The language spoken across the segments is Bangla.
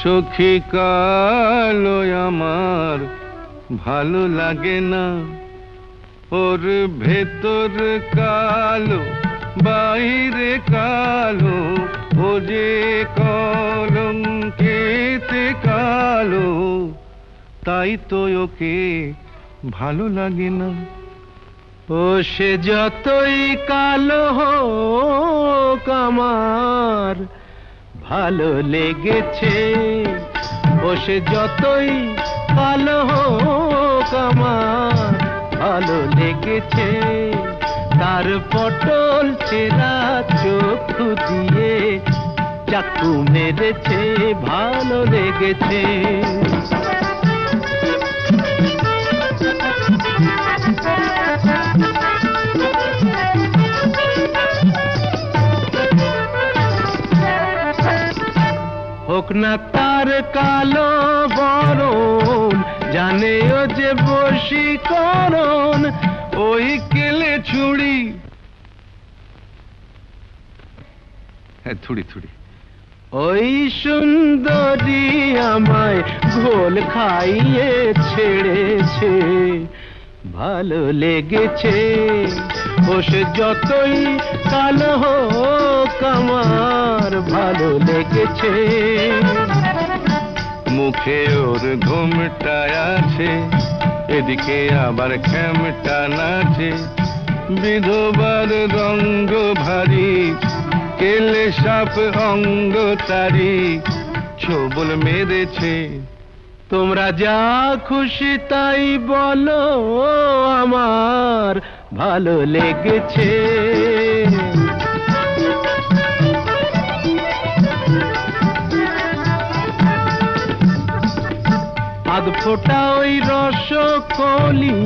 সখী কালো আমার ভালো লাগে না, ওর ভেতর কালো বাইরে কালো, ও যে কলঙ্কেতে কালো, তাই তো ওকে ভালো লাগে না। ও সে যতই কালো হোক আমার ভালো লেগেছে, ও সে যতই কালো হোক আমার ভালো লেগেছে, তার পটল ছেঁড়া চক্ষু দিয়ে চাকু মেরেছে, ভালো লেগেছে। হোক না তার কালো বরণ, জানে ও যে বশীকরণ, ওই কেলে ছুরি, হ্যাঁ থুড়ি থুড়ি, ওই সুন্দরী আমায় ঘোল খাইয়ে ছেড়েছে, ভালো লেগেছে। ও সে যতই কালো হোক আমার ভালো লেগেছে। মুখে ওর ঘুমটা আছে, এদিকে আবার খেমটা নাচে, বিধবার রঙ্গ ভারী, কেলে সাপ অঙ্গ তারি, ছোবল মেরেছে। তোমরা যা খুশি তাই বলো, আমার ভালো লেগেছে। আধ ফোঁটা ওই রসকলি,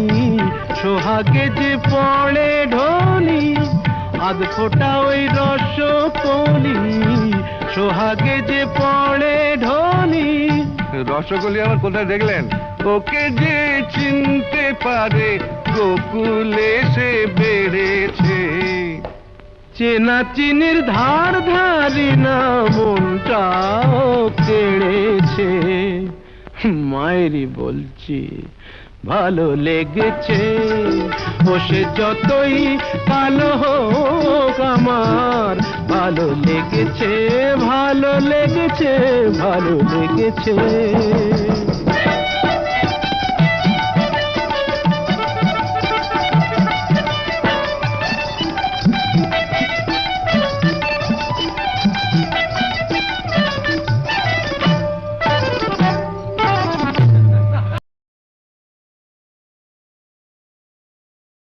সোহাগে যে পড়ে ঢলি, আধ ফোঁটা ওই রসকলি, সোহাগে যে পড়ে ঢলি। রসগোল্লা আমার কোথায় দেখলেন? ওকে যে চিনতে পারে গোকুলে সে বেড়েছে, চেনা চিনির ধার ধারি না মনটাও কেড়েছে। মায়েরই বলছি ভালো লেগেছে, ও সে যতই কালো হোক আমার ভালো লেগেছে, ভালো লেগেছে, ভালো লেগেছে।